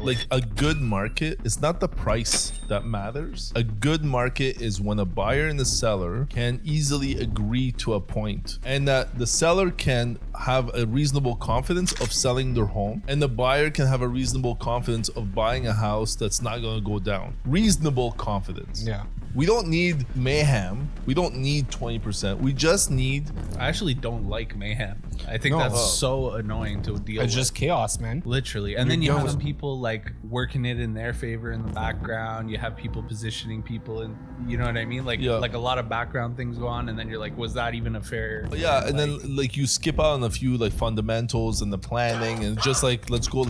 like a good market is not the price that matters. A good market is when a buyer and a seller can easily agree to a point, and that the seller can have a reasonable confidence of selling their home, and the buyer can have a reasonable confidence of buying a house that's not going to go down. Reasonable confidence. Yeah. We don't need mayhem. We don't need 20%. We just need. I actually don't like mayhem. I think that's so annoying to deal with. It's just chaos, man. Literally. And then you have people like working it in their favor in the background. You have people positioning people, and you know what I mean? Like like a lot of background things go on, and then you're like, was that even a fair? Yeah, and then like you skip out on a few like fundamentals and the planning, and just like let's go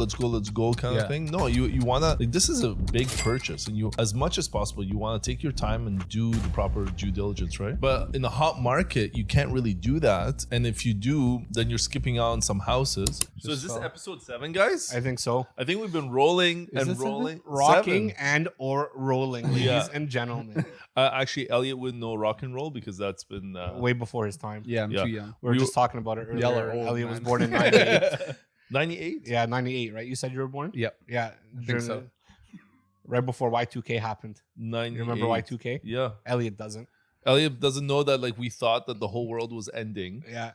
kind of thing. No, you wanna, like, this is a big purchase, and you, as much as possible, you want to take your time and do the proper due diligence, right? But in a hot market, you can't really do that, and if you do, then you're skipping out on some houses. So is this episode 7, guys? I think so. I think we've been rolling and rolling, rocking and or rolling, ladies and gentlemen. Actually, Elliott wouldn't know rock and roll because that's been way before his time. Yeah, I'm too young. We were just talking about it earlier. Elliott was born in 98. 98? Yeah, 98, right? You said you were born? Yep. Yeah. I think so. Right before Y2K happened. 98. You remember Y2K? Yeah. Elliott doesn't. Elliott doesn't know that, like, we thought that the whole world was ending. Yeah.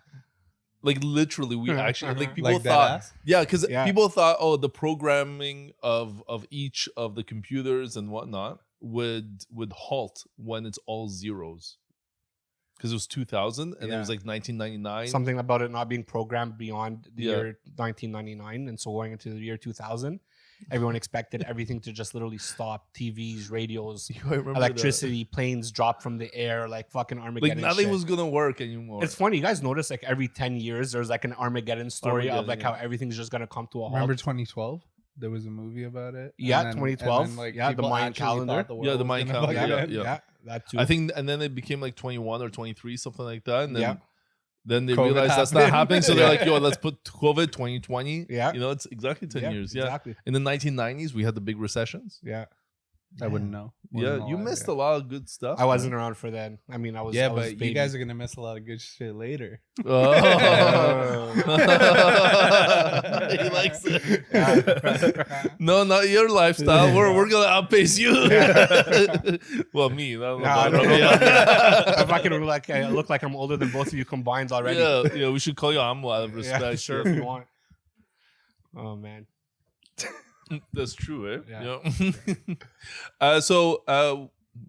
Like, literally, we actually, like, people like thought, because people thought, oh, the programming of each of the computers and whatnot would halt when it's all zeros. Because it was 2000 and it was like 1999. Something about it not being programmed beyond the year 1999. And so going into the year 2000, everyone expected everything to just literally stop. TVs, radios, electricity, planes drop from the air, like fucking Armageddon. Like nothing was gonna work anymore. It's funny, you guys notice like every 10 years there's like an Armageddon story of like how everything's just gonna come to a halt. Remember 2012? There was a movie about it. Yeah, 2012. Like, the Mayan calendar. The Mayan calendar. Yeah, that too. I think, and then it became like 21 or 23, something like that. And then then they COVID realized that's not happening. So they're like, yo, let's put COVID 2020. Yeah. You know, it's exactly 10 years. Yeah. Exactly. In the 1990s, we had the big recessions. Yeah. I wouldn't know. You missed a lot of good stuff. I wasn't around for then. I mean, I was. Yeah, I was but you guys are gonna miss a lot of good shit later. Oh. He likes it. No, not your lifestyle. We're gonna outpace you. Well, me. I don't know. I fucking look like I'm older than both of you combined already. Yeah. We should call you Amo out of respect. Yeah, sure, if you want. Oh man. That's true, eh? Yeah. So,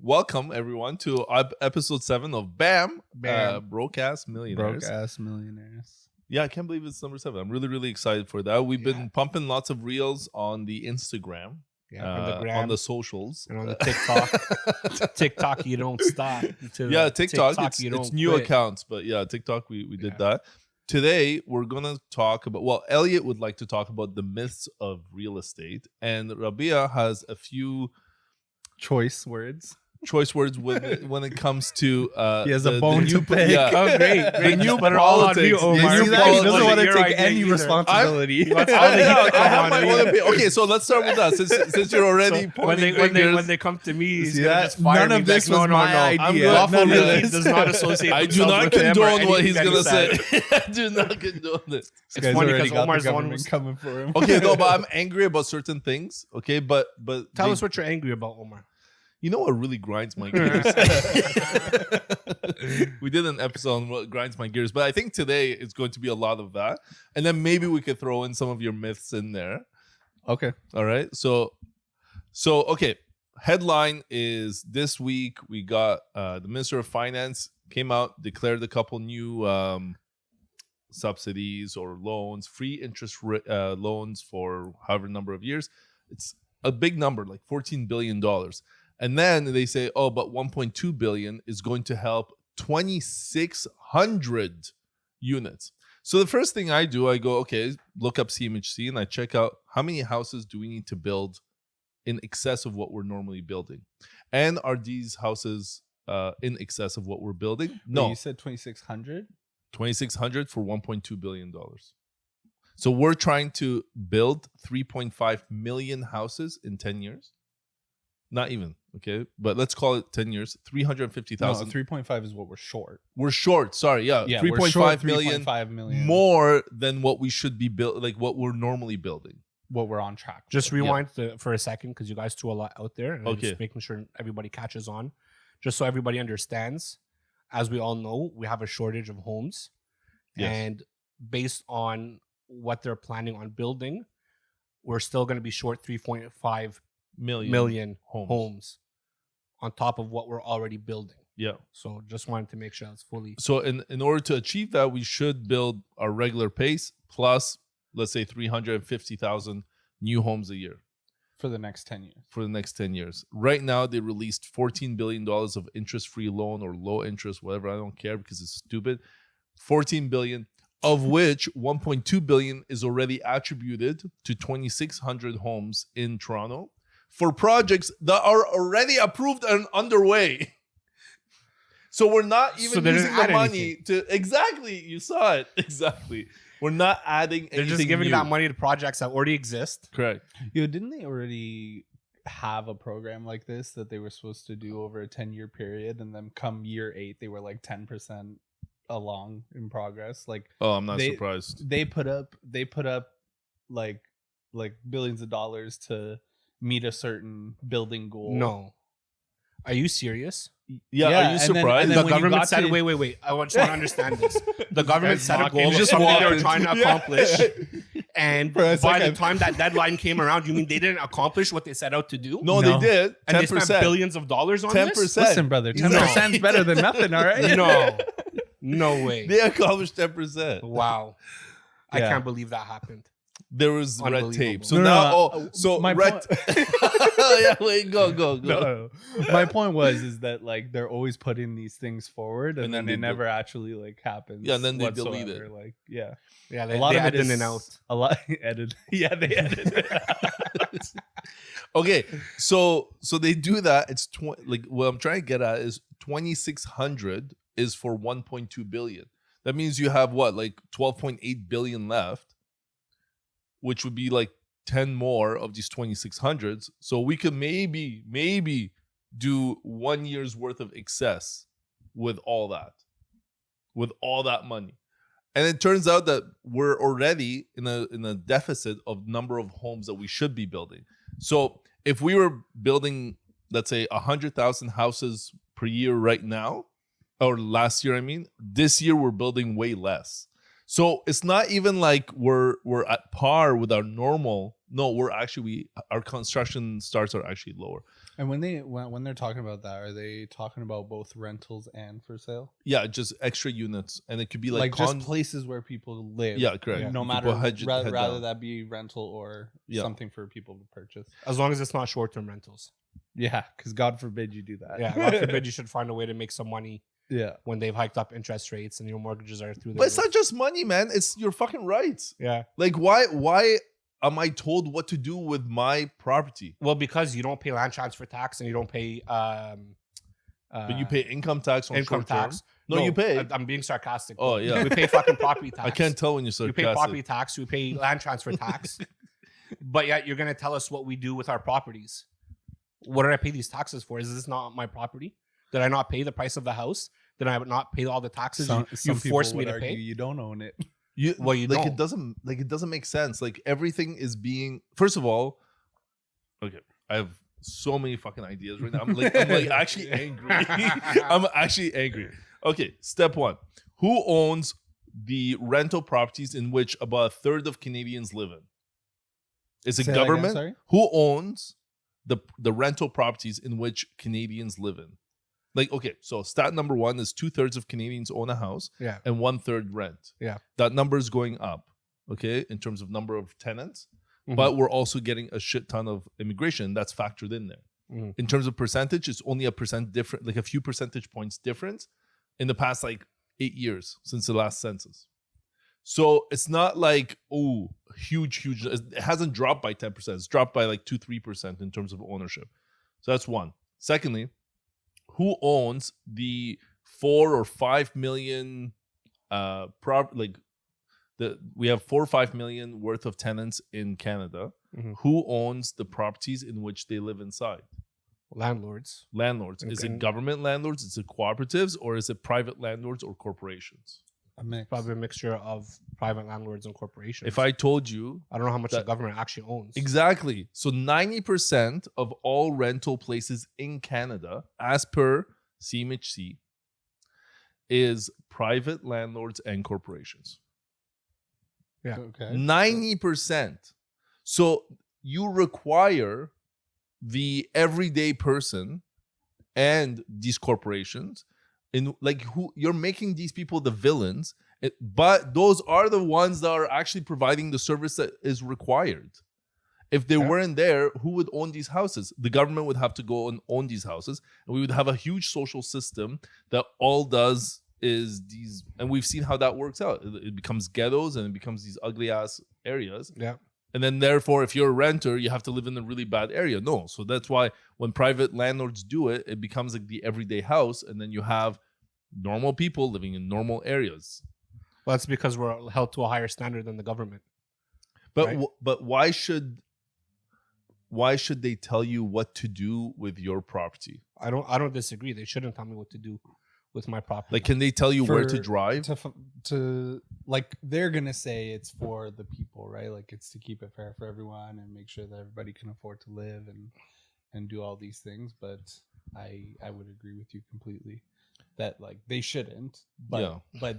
welcome everyone to episode 7 of BAM. Broadcast Millionaires. Yeah, I can't believe it's number 7. I'm really, really excited for that. We've been pumping lots of reels on the Instagram. On the socials. And on the TikTok. TikTok, you don't stop. TikTok it's new accounts. But yeah, TikTok, we did that. Today, we're going to talk about, well, Elliott would like to talk about the myths of real estate. And Rabieh has a few choice words when it comes to he has a bone to pick. Oh, great. The new politics. He doesn't want to take any responsibility. I have my own opinion. Okay, so let's start with that. Since you're already pointing fingers. When they come to me, none of this was my idea. Does not associate. I do not condone what he's gonna say. I do not condone this. It's funny because Omar's the one who's coming for him. Okay, no, but I'm angry about certain things. Okay, but tell us what you're angry about, Omar. You know what really grinds my gears? We did an episode on what grinds my gears, but I think today it's going to be a lot of that. And then maybe we could throw in some of your myths in there. Okay. All right. So okay. Headline is this week we got the Minister of Finance came out, declared a couple new subsidies or loans, free interest loans for however number of years. It's a big number, like $14 billion. And then they say, oh, but 1.2 billion is going to help 2,600 units. So the first thing I do, I go, okay, look up CMHC and I check out how many houses do we need to build in excess of what we're normally building. And are these houses in excess of what we're building? No. You said 2,600? 2,600 for $1.2 billion. So we're trying to build 3.5 million houses in 10 years. Not even, okay? But let's call it 10 years. 350,000. No, 3.5 is what we're short. We're short, sorry. Yeah, 3.5 million, 3.5 million more than what we should be like what we're normally building. what we're on track for. Just rewind for a second because you guys threw a lot out there. And I'm just making sure everybody catches on. Just so everybody understands, as we all know, we have a shortage of homes. Yes. And based on what they're planning on building, we're still going to be short 3.5 million homes on top of what we're already building. Yeah. So just wanted to make sure that's fully. So in order to achieve that, we should build our regular pace plus, let's say, 350,000 new homes a year. For the next 10 years. For the next 10 years. Right now, they released $14 billion of interest-free loan or low interest, whatever. I don't care because it's stupid. $14 billion, of which $1.2 billion is already attributed to 2,600 homes in Toronto for projects that are already approved and underway. So we're not even using the money to... Exactly. You saw it. Exactly. We're not adding anything. They're just giving new. that money to projects that already exist. Correct. Yo, didn't they already have a program like this that they were supposed to do over a 10-year period, and then come year 8 they were like 10% along in progress? Like, oh, I'm not surprised. They put up like billions of dollars to meet a certain building goal. No. Are you serious? Yeah, are you surprised? The government said, wait. I just want to understand this. The government set a goal of something they were trying to accomplish. And by the time that deadline came around, you mean they didn't accomplish what they set out to do? No, they did. 10%. And they spent billions of dollars on 10%. this? Listen, brother, 10% is better than nothing, all right? No way. They accomplished 10%. Wow. I can't believe that happened. There was red tape. So my red. Yeah, wait, go. No. My point is that like they're always putting these things forward, and then it never actually like happens. Yeah, and then they delete it. Like, they a lot of it in and out. A lot edited. Yeah, they edited. Okay, so they do that. It's like what I'm trying to get at is 2,600 is for 1.2 billion. That means you have what, like 12.8 billion left, which would be like 10 more of these 2,600s. So we could maybe do 1 year's worth of excess with all that money. And it turns out that we're already in a deficit of number of homes that we should be building. So if we were building, let's say 100,000 houses per year right now, or last year, I mean, this year we're building way less. So it's not even like we're at par with our normal. No, our construction starts are actually lower. And when they're talking about that, are they talking about both rentals and for sale? Yeah, just extra units, and it could be like just places where people live. Yeah, correct. No matter rather that be rental or something for people to purchase. As long as it's not short-term rentals. Yeah, because God forbid you do that. Yeah, God forbid you should find a way to make some money. Yeah, when they've hiked up interest rates and your mortgages are through. But it's not just money, man. It's your fucking rights. Yeah. Like why am I told what to do with my property? Well, because you don't pay land transfer tax and you don't pay. But you pay income tax on income tax. No, you pay. I'm being sarcastic. Oh yeah. We pay fucking property tax. I can't tell when you're sarcastic. We pay property tax. We pay land transfer tax. But yet you're gonna tell us what we do with our properties. What did I pay these taxes for? Is this not my property? Did I not pay the price of the house? Did I not pay all the taxes you forced me to pay? You don't own it. You don't. It doesn't make sense. Like everything is being. First of all, okay, I have so many fucking ideas right now. I'm like actually angry. I'm actually angry. Okay, step 1: who owns the rental properties in which about a third of Canadians live in? Is it government? Again, who owns the rental properties in which Canadians live in? Like, okay, so stat number 1 is 2/3 of Canadians own a house, and 1/3 rent. Yeah, that number is going up, okay, in terms of number of tenants, but we're also getting a shit ton of immigration that's factored in there. In terms of percentage, it's only a percent different, like a few percentage points difference in the past like 8 years since the last census. So it's not like huge. It hasn't dropped by 10%. It's dropped by like 2-3% in terms of ownership. So that's one. Secondly, who owns the 4 or 5 million we have 4 or 5 million worth of tenants in Canada. Who owns the properties in which they live inside? Landlords. Is it government landlords? Is it cooperatives, or is it private landlords or corporations? Probably a mixture of private landlords and corporations. If I told you, I don't know how much the government actually owns. Exactly. So 90% of all rental places in Canada, as per CMHC, is private landlords and corporations. Yeah. Okay. 90%. So you require the everyday person and these corporations in like who you're making these people the villains, but those are the ones that are actually providing the service that is required. If they weren't there, who would own these houses? The government would have to go and own these houses, and we would have a huge social system that all does is these, and we've seen how that works out. It becomes ghettos and it becomes these ugly ass areas. Yeah. And then therefore, if you're a renter, you have to live in a really bad area. No. So that's why when private landlords do it, it becomes like the everyday house. And then you have normal people living in normal areas. Well, that's because we're held to a higher standard than the government. But right? But why should they tell you what to do with your property? I don't disagree. They shouldn't tell me what to do with my property. Like, can they tell you where to drive? To like, they're gonna say it's for the people, right? Like, it's to keep it fair for everyone and make sure that everybody can afford to live and do all these things. But I would agree with you completely that like they shouldn't. But but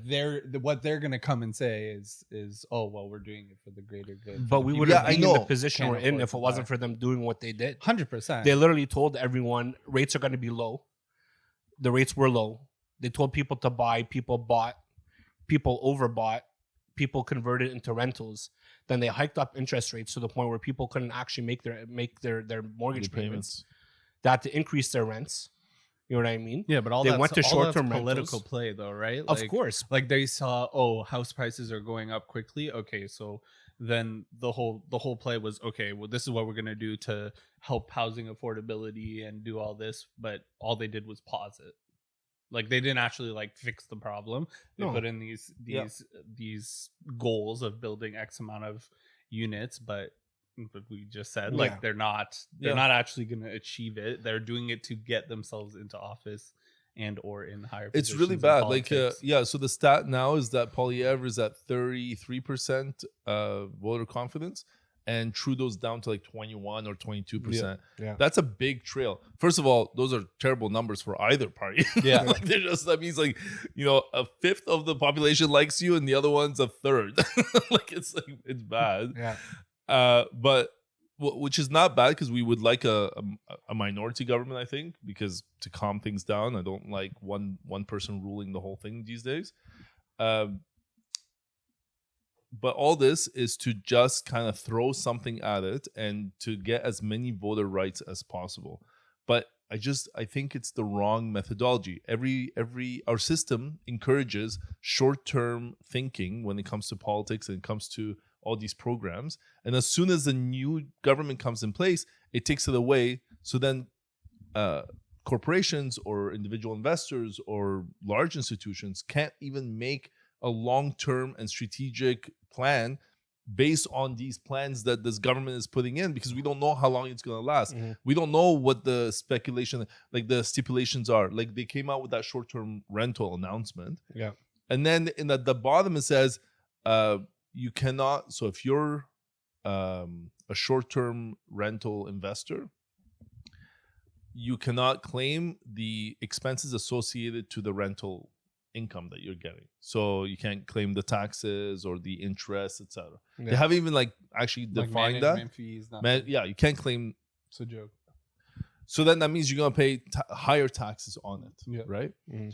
what they're gonna come and say is oh well, we're doing it for the greater good. But we would have been in the position we're in if it wasn't for them doing what they did. 100%. They literally told everyone rates are going to be low. The rates were low. They told people to buy. People bought. People overbought. People converted into rentals. Then they hiked up interest rates to the point where people couldn't actually make their mortgage payments. They had to increase their rents. You know what I mean? Yeah, but they went to short-term political rentals. play, though, right? Of course. Like they saw, house prices are going up quickly. Okay, so then the whole play was, okay, well, this is what we're gonna do to help housing affordability and do all this. But all they did was pause it. Like they didn't actually like fix the problem. They put in these goals of building X amount of units, but we just said like they're not actually going to achieve it. They're doing it to get themselves into office and or in higher positions. It's really bad. Like so the stat now is that Poilievre is at 33% voter confidence. And Trudeau's down to like 21 or 22%. Yeah. That's a big trail. First of all, those are terrible numbers for either party. Yeah. Like that means like, a fifth of the population likes you and the other one's a third. It's bad. Yeah. But which is not bad because we would like a minority government, I think, because to calm things down, I don't like one person ruling the whole thing these days. But all this is to just kind of throw something at it and to get as many voter rights as possible. But I think it's the wrong methodology. Our system encourages short-term thinking when it comes to politics and it comes to all these programs. And as soon as the new government comes in place, it takes it away. So then corporations or individual investors or large institutions can't even make a long-term and strategic plan based on these plans that this government is putting in, because we don't know how long it's going to last. Mm-hmm. We don't know what the speculation, like the stipulations are. Like they came out with that short-term rental announcement. Yeah. And then at the bottom it says you cannot, so if you're a short-term rental investor, you cannot claim the expenses associated to the rental income that you're getting. So you can't claim the taxes or the interest, etc. Yeah. They haven't even actually defined that. Fees, you can't claim. It's a joke. So then that means you're gonna pay higher taxes on it, right? Mm-hmm.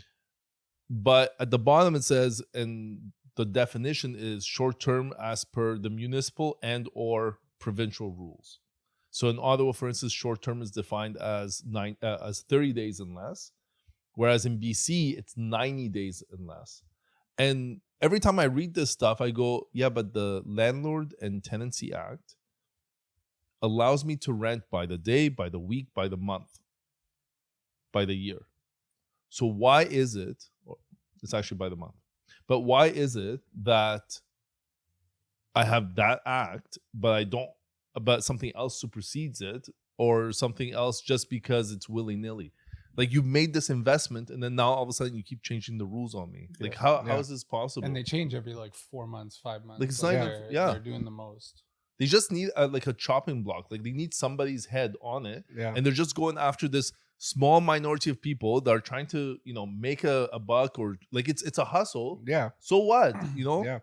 But at the bottom it says, and the definition is short term as per the municipal and or provincial rules. So in Ottawa, for instance, short term is defined as 30 days and less. Whereas in BC, it's 90 days and less. And every time I read this stuff, I go, yeah, but the Landlord and Tenancy Act allows me to rent by the day, by the week, by the month, by the year. So why is it, it's actually by the month, but why is it that I have that act, but something else supersedes it, or something else just because it's willy-nilly? Like you've made this investment, and then now all of a sudden you keep changing the rules on me. Like how is this possible? And they change every like 4 months, 5 months. Like it's not even, they're doing the most. They just need like a chopping block. Like they need somebody's head on it, and they're just going after this small minority of people that are trying to, make a buck, or like it's a hustle. Yeah. So what, Yeah.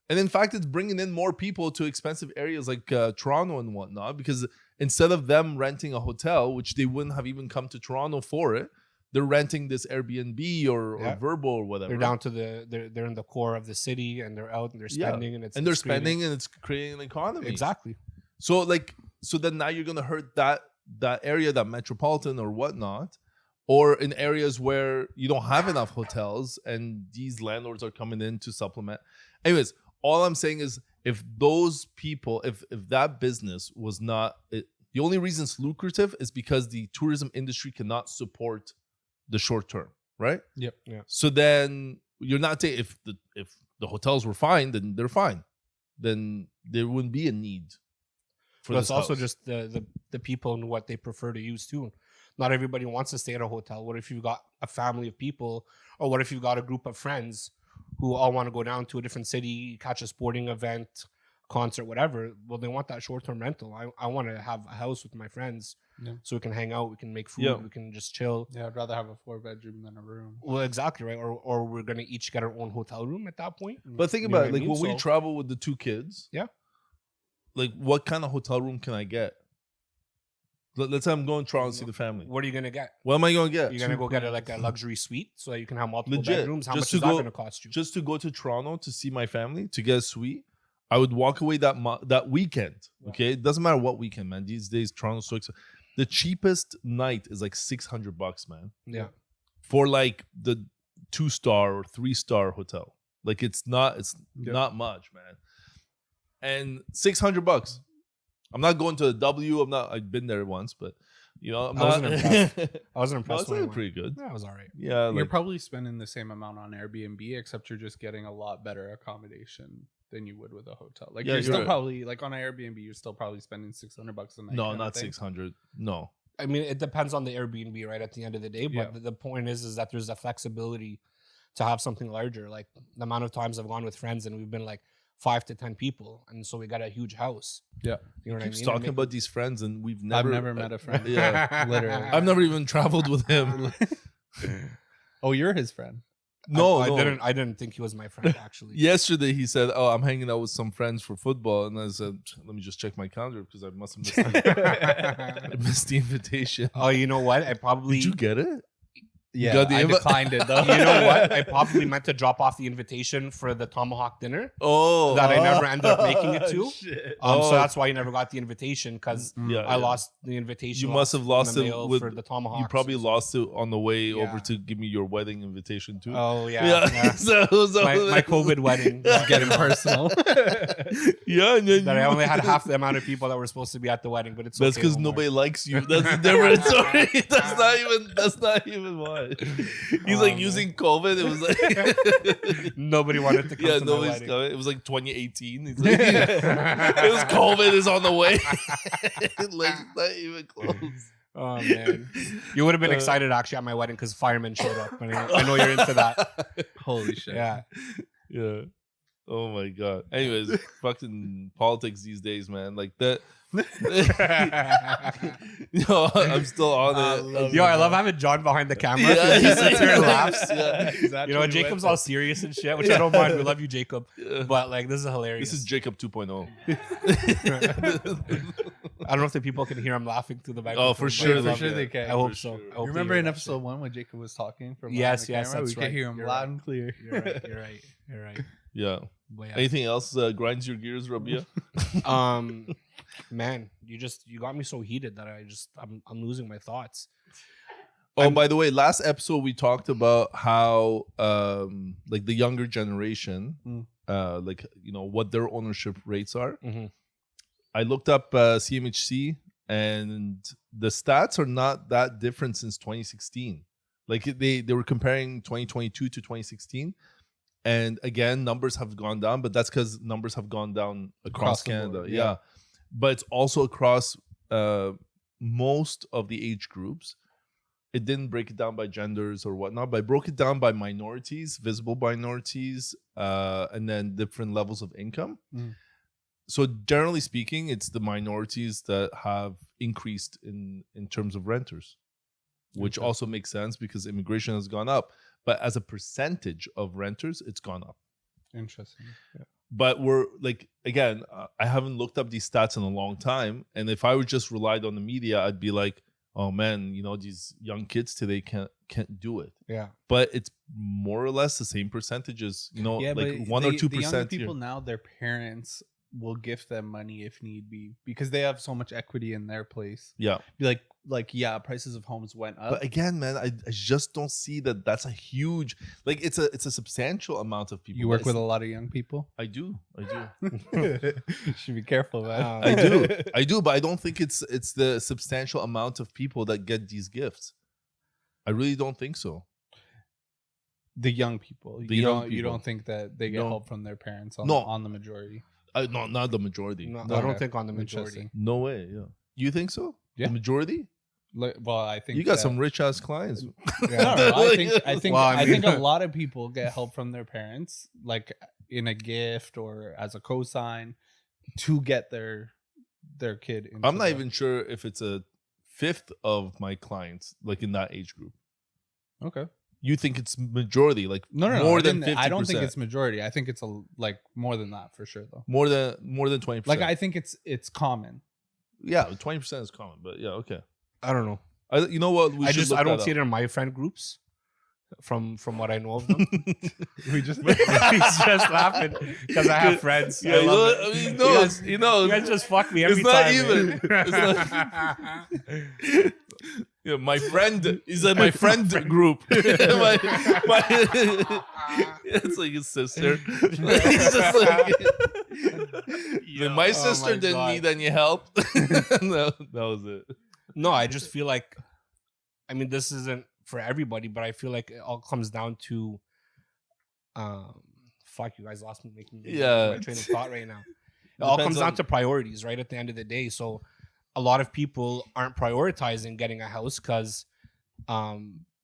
And in fact, it's bringing in more people to expensive areas like Toronto and whatnot, because instead of them renting a hotel, which they wouldn't have even come to Toronto for it, they're renting this Airbnb or Vrbo or whatever. They're down to they're in the core of the city, and they're out and they're spending, and it's spending and it's creating an economy. Exactly. So then now you're gonna hurt that area, that metropolitan or whatnot, or in areas where you don't have enough hotels and these landlords are coming in to supplement. Anyways, all I'm saying is if those people, if that business was not, the only reason it's lucrative is because the tourism industry cannot support the short term, right? Yep. Yeah. So then you're not saying if the hotels were fine, then they're fine. Then there wouldn't be a need. But it's also just the people and what they prefer to use too. Not everybody wants to stay at a hotel. What if you've got a family of people, or what if you've got a group of friends who all want to go down to a different city, catch a sporting event, concert, whatever? Well, they want that short-term rental. I want to have a house with my friends, so we can hang out, we can make food, we can just chill. Yeah, I'd rather have a 4-bedroom than a room. Well, exactly, right? Or we're gonna each get our own hotel room at that point. But think about it, like when we travel with the 2 kids, like what kind of hotel room can I get? Let's say I'm going to Toronto to see the family. What are you gonna get? What am I gonna get? You're gonna go get a luxury suite so that you can have multiple bedrooms. How much is that gonna cost you? Just to go to Toronto to see my family, to get a suite, I would walk away that weekend. Okay, it doesn't matter what weekend, man. These days, Toronto's so expensive. The cheapest night is like $600, man. Yeah, for like the 2-star or 3-star hotel. Like it's not not much, man. And $600. I'm not going to the W. I've been there once, but I wasn't impressed. I wasn't impressed. It's pretty good. Yeah, it was all right. Yeah, you're probably spending the same amount on Airbnb, except you're just getting a lot better accommodation than you would with a hotel. Like you're still probably like on an Airbnb, you're still probably spending $600 a night. No, not 600. No. I mean, it depends on the Airbnb, right? At the end of the day, but the point is that there's a flexibility to have something larger. Like the amount of times I've gone with friends and we've been like 5 to 10 people, and so we got a huge house. Yeah, you know what I mean? Talking about these friends, and I've never met a friend. Yeah, literally, I've never even traveled with him. Oh, you're his friend? No, I didn't think he was my friend actually. Yesterday he said, "Oh, I'm hanging out with some friends for football," and I said, "Let me just check my calendar because I must have missed the invitation." Oh, you know what? Did you get it? Yeah, I declined it though. You know what? I probably meant to drop off the invitation for the tomahawk dinner. Oh, that I never ended up making it to. Shit. So that's why you never got the invitation, because I lost the invitation. You must have lost it for the tomahawk. You probably lost it on the way over to give me your wedding invitation too. Oh yeah. So my COVID wedding was getting personal. Yeah, and then that I only had half the amount of people that were supposed to be at the wedding, but it's that's because nobody likes you. That's the difference. Sorry, that's not even why. He's like using COVID. It was like nobody wanted to come to my wedding. Coming. It was like 2018. He's like, it was COVID is on the way. Like not even close. Oh man, you would have been excited actually at my wedding because firemen showed up. I know you're into that. Holy shit! Yeah. Oh my god. Anyways, fucking politics these days, man. Like that. I'm still on it. I love having John behind the camera. He sits here and laughs. Exactly. You know, Jacob's all serious and shit, which I don't mind. We love you, Jacob. But like, this is hilarious. This is Jacob 2.0. I don't know if the people can hear him laughing through the microphone. Oh, for sure they can. I hope so. I hope remember in episode 1 when Jacob was talking from yes, that's right. We could hear him loud and clear. You're right. Yeah. Anything else grinds your gears, Rabieh? Man, you got me so heated that I'm losing my thoughts. Oh, by the way, last episode we talked about how like the younger generation, what their ownership rates are. Mm-hmm. I looked up CMHC, and the stats are not that different since 2016. Like they were comparing 2022 to 2016. And again, numbers have gone down, but that's because numbers have gone down across Canada. Board, yeah. But it's also across most of the age groups. it didn't break it down by genders or whatnot, but I broke it down by minorities, visible minorities, and then different levels of income. So generally speaking, it's the minorities that have increased in terms of renters, which also makes sense because immigration has gone up. But as a percentage of renters, it's gone up. Interesting. Yeah. But we're like, again, I haven't looked up these stats in a long time. And if I would just relied on the media, I'd be like, oh man, you know, these young kids today can't do it. Yeah. But it's more or less the same percentages, you know, like 1 or 2%. The young people now, their parents will gift them money if need be because they have so much equity in their place. Yeah. Be like yeah, prices of homes went up. But again, man, I just don't see that that's a huge, like it's a substantial amount of people. You work with a lot of young people? I do. Should be careful, man. I do, but I don't think it's the substantial amount of people that get these gifts. I really don't think so. The young people. You don't think that they get help from their parents on the majority? No, not the majority. No, I don't think on the majority. No way. Yeah. You think so? Yeah. The majority? Well, I think you got some rich ass clients. Yeah. No, I think a lot of people get help from their parents, like in a gift or as a cosign, to get their kid. I'm not even sure if it's a fifth of my clients, like in that age group. Okay. You think it's majority, like no, more than 50%? I don't think it's majority. I think it's like more than that for sure, though. More than 20%. Like I think it's common. Yeah, 20% is common, but yeah, okay. I don't know. You know what? I don't see it in my friend groups. From what I know of them, he's just laughing because I have friends. Yeah, he knows. You guys just fuck me every time. It's not even. Yeah, my friend is in my friend group. It's like his sister. He's just like, my sister didn't need any help. No, that was it. No, I just feel like, I mean, this isn't for everybody, but I feel like it all comes down to, fuck, you guys lost me making my train of thought right now. It all comes down to priorities, right? At the end of the day. So a lot of people aren't prioritizing getting a house because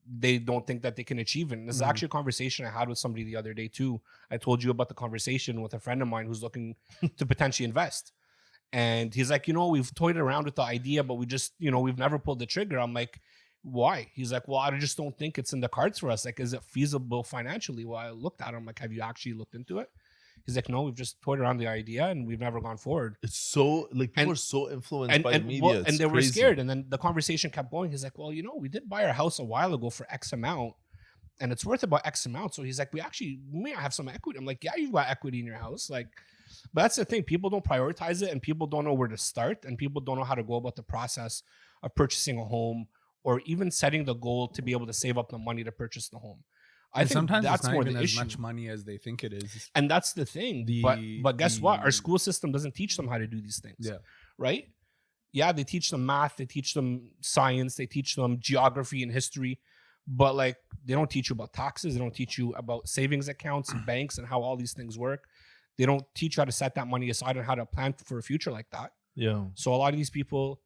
they don't think that they can achieve it. And this is actually a conversation I had with somebody the other day too. I told you about the conversation with a friend of mine who's looking to potentially invest. And he's like, we've toyed around with the idea, but we just, we've never pulled the trigger. I'm like, why? He's like, well, I just don't think it's in the cards for us. Like, is it feasible financially? Well, I looked at him like, have you actually looked into it? He's like, no, we've just toyed around the idea and we've never gone forward. It's so, like, people are so influenced by the media. And they were scared. And then the conversation kept going. He's like, well, we did buy our house a while ago for X amount and it's worth about X amount. So he's like, we may have some equity. I'm like, yeah, you've got equity in your house. Like, but that's the thing. People don't prioritize it and people don't know where to start and people don't know how to go about the process of purchasing a home or even setting the goal to be able to save up the money to purchase the home. I think sometimes that's it's not more even the as issue. much money as they think it is. And that's the thing. But guess what? Our school system doesn't teach them how to do these things. Yeah. Right? Yeah, they teach them math, they teach them science, they teach them geography and history, but like they don't teach you about taxes, they don't teach you about savings accounts and banks and how all these things work. They don't teach you how to set that money aside and how to plan for a future like that. Yeah. So a lot of these people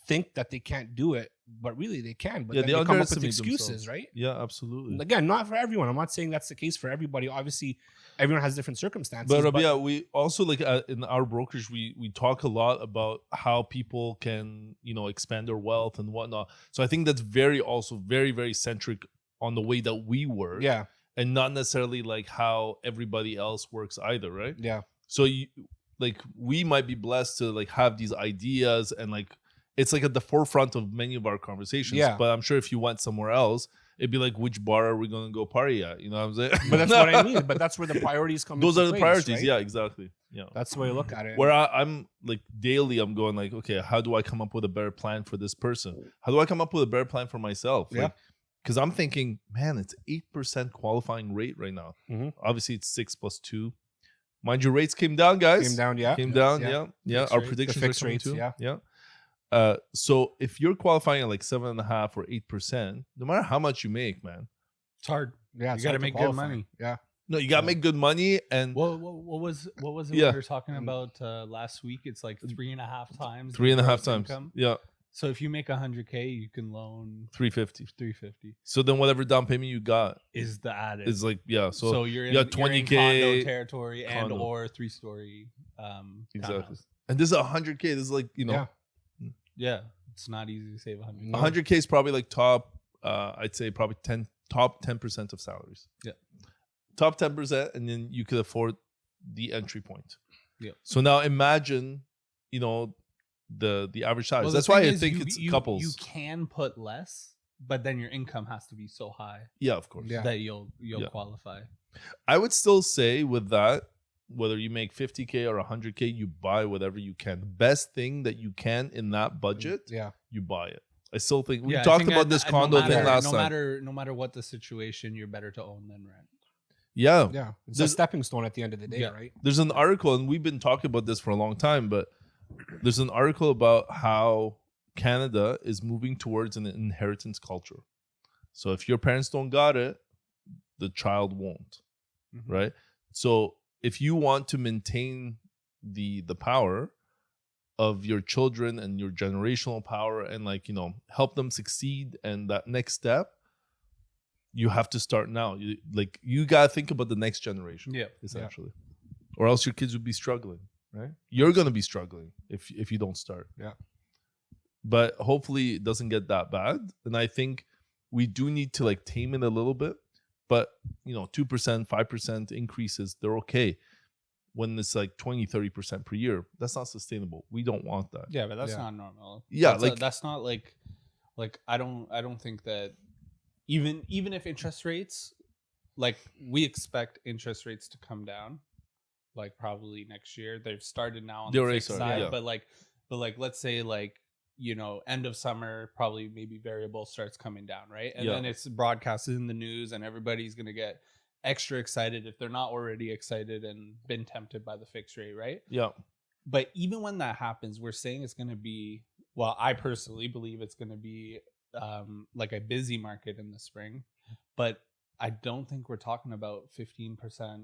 think that they can't do it, but really they can. But then they come up with excuses, themselves. Right? Yeah, absolutely. Again, not for everyone. I'm not saying that's the case for everybody. Obviously, everyone has different circumstances. But Rabieh, we also like in our brokerage, we talk a lot about how people can expand their wealth and whatnot. So I think that's very, very centric on the way that we work. Yeah. And not necessarily like how everybody else works either, right? Yeah. So we might be blessed to like have these ideas and like it's like at the forefront of many of our conversations. Yeah. But I'm sure if you went somewhere else, it'd be like, which bar are we going to go party at? You know what I'm saying? But that's what I mean. But that's where the priorities come. Those are the place, priorities. right? Yeah, exactly. Yeah. That's the way you look at it. Where I'm like daily, I'm going like, okay, how do I come up with a better plan for this person? How do I come up with a better plan for myself? Yeah. Like, because I'm thinking, man, it's 8% qualifying rate right now. Mm-hmm. Obviously, it's 6 + 2. Mind you, rates came down, guys. Came down, yeah. Came down, yeah. Our predictions are coming too. Yeah. So if you're qualifying at like 7.5 or 8%, no matter how much you make, man, it's hard. Yeah, you got to make good money. Yeah. No, you got to make good money. And what was it we were talking about last week? It's like 3.5 times. 3.5 times. Income. Yeah. So if you make 100K, you can loan 350. 350. So then whatever down payment you got Is the added? is like, yeah. So you're in, you got 20K condo territory and condo. or 3-story. Exactly. Townhouse. And this is 100K. This is like, you know, Yeah, it's not easy to save 100. 100K is probably like top. I'd say probably top 10% of salaries. Yeah. Top 10%, and then you could afford the entry point. Yeah. So now imagine, you know, the average size. Well, that's the why thing I is think you couples. You can put less, but then your income has to be so high Yeah, of course. Yeah. that you'll qualify. I would still say with that, whether you make 50K or 100K, you buy whatever you can. The best thing that you can in that budget, you buy it. I still think we talked about this condo thing last time. No matter what the situation, you're better to own than rent. Yeah. Yeah. It's a stepping stone at the end of the day, right? There's an article, and we've been talking about this for a long time, but there's an article about how Canada is moving towards an inheritance culture. So if your parents don't got it, the child won't, right? So if you want to maintain the power of your children and your generational power and, like, you know, help them succeed and that next step, you have to start now. You got to think about the next generation, essentially. Or else your kids would be struggling, right? You're going to be struggling if you don't start. Yeah. But hopefully it doesn't get that bad. And I think we do need to like tame it a little bit. But, you know, 2%, 5% increases, they're okay. When it's like 20, 30% per year, that's not sustainable. We don't want that. Yeah, but that's not normal. Yeah, that's not like I don't think that even if interest rates, like, we expect interest rates to come down, like probably next year. They've started now on the fixed side, but let's say, like, you know, end of summer, probably maybe variable starts coming down, right? And then it's broadcasted in the news, and everybody's gonna get extra excited if they're not already excited and been tempted by the fixed rate, right? Yeah. But even when that happens, we're saying it's going to be, well, I personally believe it's going to be like a busy market in the spring, but I don't think we're talking about 15%.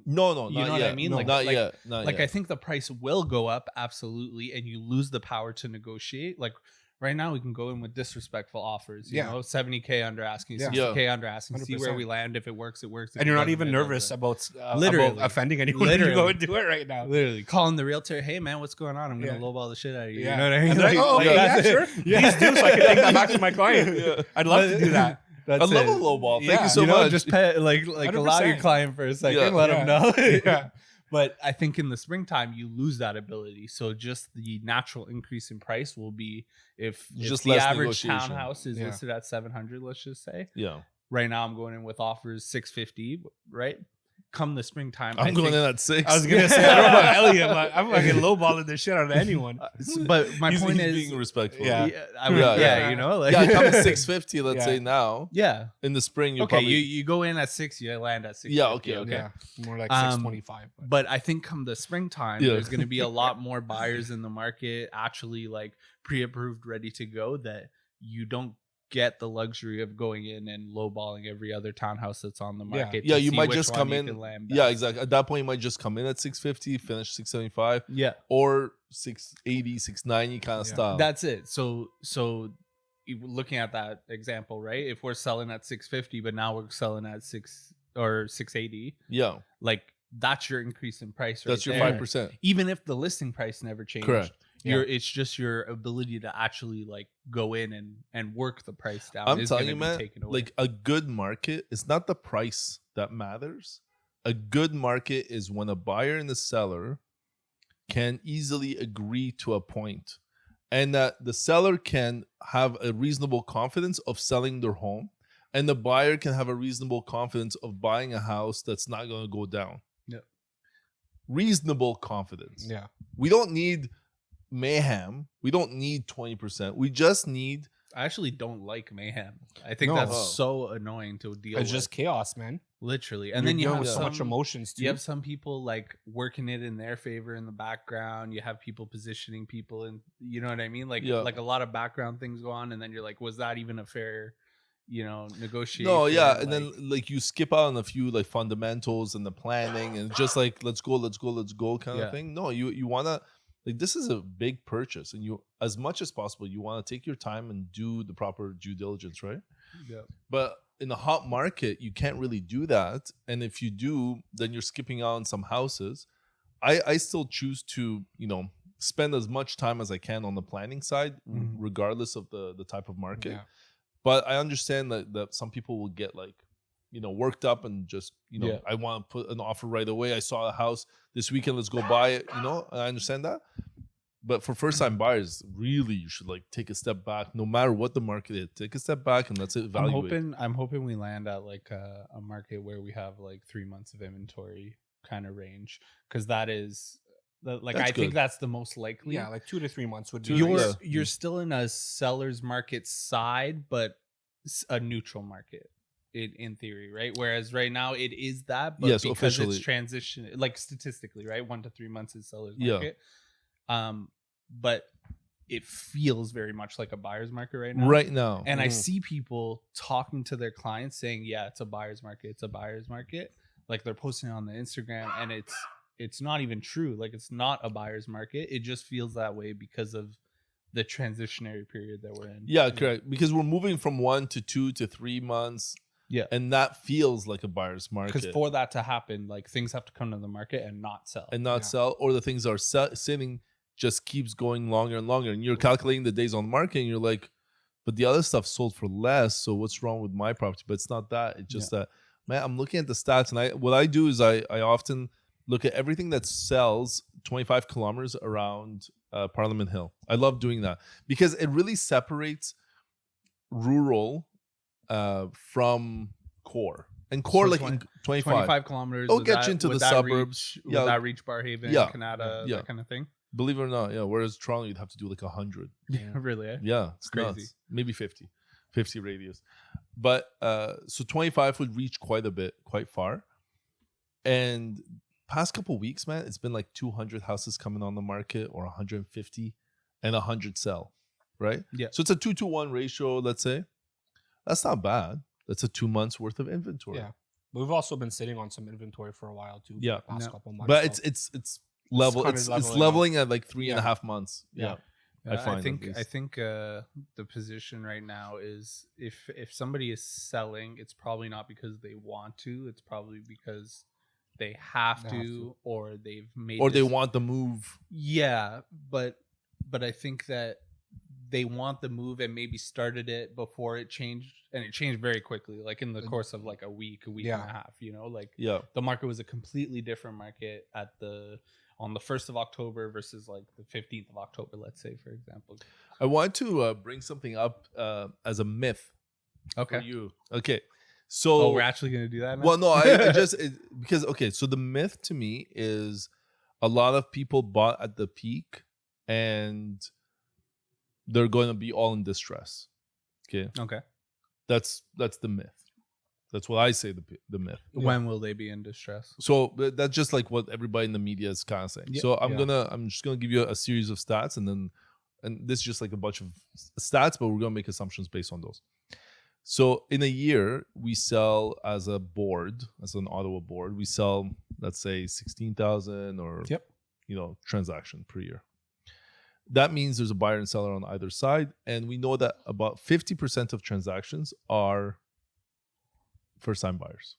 No, you know what I mean? No, not yet. I think the price will go up, absolutely, and you lose the power to negotiate. Like, right now, we can go in with disrespectful offers. You know, 70K under asking, 60K under asking, 100%. See where we land. If it works, it works. And you're not even nervous about offending anyone. Literally, you go and do it right now. Literally, calling the realtor, hey man, what's going on? I'm gonna lowball the shit out of you. Yeah. You know what I mean? Like, oh, okay, yeah, sure. Please do, so I can take that back to my client. I'd love to do that. I love a lowball. Thank you so much. Just allow your client for a second. Let them know. But I think in the springtime, you lose that ability. So just the natural increase in price will be if the average townhouse is listed at 700, let's just say. Yeah. Right now, I'm going in with offers 650, right? Come the springtime, I'm going in at 6. I was gonna say, I don't know about Elliott, but I'm fucking lowballing the shit out of anyone. But my point is being respectful. You know, like, come at 650. Let's say now. Yeah. In the spring, you you go in at 6, you land at 6. Yeah. Okay. Yeah. More like 625. But I think come the springtime, there's going to be a lot more buyers in the market, actually like pre-approved, ready to go. That you don't get the luxury of going in and lowballing every other townhouse that's on the market. Yeah, you might just come in. Yeah, exactly. At that point, you might just come in at 650, finish 675. Yeah, or 680, 690 kind of stuff. That's it. So looking at that example, right? If we're selling at 650, but now we're selling at 680. Yeah, like that's your increase in price. That's your 5%. Even if the listing price never changed. Correct. It's just your ability to actually like go in and work the price down. I'm telling you, man, like a good market, it's not the price that matters. A good market is when a buyer and the seller can easily agree to a point, and that the seller can have a reasonable confidence of selling their home, and the buyer can have a reasonable confidence of buying a house that's not going to go down. Yeah. Reasonable confidence. Yeah. We don't need mayhem. We don't need 20%. We just need. I actually don't like mayhem. I think that's so annoying to deal with. It's just chaos, man. Literally. And then you have so much emotions too. You have some people like working it in their favor in the background. You have people positioning people, and you know what I mean? Like a lot of background things go on, and then you're like, was that even a fair, negotiation? No, yeah. And then like you skip out on a few like fundamentals and the planning and just like let's go kind of thing. No, you wanna. like this is a big purchase, and you, as much as possible, you want to take your time and do the proper due diligence, right? Yeah. But in a hot market, you can't really do that, and if you do, then you're skipping out on some houses. I still choose to, spend as much time as I can on the planning side, regardless of the type of market. Yeah. But I understand that some people will get like, worked up and just, I want to put an offer right away. I saw a house this weekend. Let's go buy it. And I understand that. But for first-time buyers, really, you should like take a step back, no matter what the market is. Take a step back and let's evaluate. I'm hoping we land at like a market where we have like 3 months of inventory kind of range, because that is like I think that's the most likely. Yeah, like 2 to 3 months would be. You're still in a seller's market side, but a neutral market in theory, right? Whereas right now it is that, but because officially it's transition, like statistically, right? 1 to 3 months is seller's market. But it feels very much like a buyer's market right now. And I see people talking to their clients saying, yeah, it's a buyer's market. It's a buyer's market. Like they're posting on the Instagram, and it's not even true. Like it's not a buyer's market. It just feels that way because of the transitionary period that we're in. Yeah, correct. Because we're moving from 1 to 2 to 3 months. Yeah. And that feels like a buyer's market. Because for that to happen, like things have to come to the market and not sell. Or the things are sitting, just keeps going longer and longer. And you're calculating the days on the market, and you're like, but the other stuff sold for less. So what's wrong with my property? But it's not that. It's just that, man, I'm looking at the stats, and what I do is I often look at everything that sells 25 kilometers around Parliament Hill. I love doing that because it really separates rural from core. And core, so like 25 kilometers. It'll get you into the suburbs. Would that reach Barhaven, Canada, that kind of thing? Believe it or not, yeah. Whereas Toronto, you'd have to do like 100. Yeah, really? Yeah, it's crazy. Nuts. Maybe 50 radius. But so 25 would reach quite a bit, quite far. And past couple of weeks, man, it's been like 200 houses coming on the market, or 150, and 100 sell, right? Yeah. So it's a 2-to-1 ratio, let's say. That's not bad. That's a 2 months worth of inventory. Yeah. But we've also been sitting on some inventory for a while too. Yeah. For the past couple months. But it's level. It's leveling at like 3.5 months. Yeah. I think the position right now is if somebody is selling, it's probably not because they want to. It's probably because they have to, or they've made, or they want the move. Yeah, but I think that they want the move and maybe started it before it changed, and it changed very quickly, like in the course of like a week and a half. The market was a completely different market on the 1st of October versus like the 15th of October, let's say, for example. I want to bring something up as a myth. Okay. For you. Okay. So we're actually going to do that now? Well, no, I just because so the myth to me is a lot of people bought at the peak and they're going to be all in distress. Okay. That's the myth. That's what I say, the myth. When will they be in distress? So that's just like what everybody in the media is kind of saying. Yeah, so I'm just gonna give you a series of stats, and this is just like a bunch of stats, but we're gonna make assumptions based on those. So in a year, we sell as an Ottawa board, we sell, let's say 16,000 or transaction per year. That means there's a buyer and seller on either side, and we know that about 50% of transactions are first-time buyers.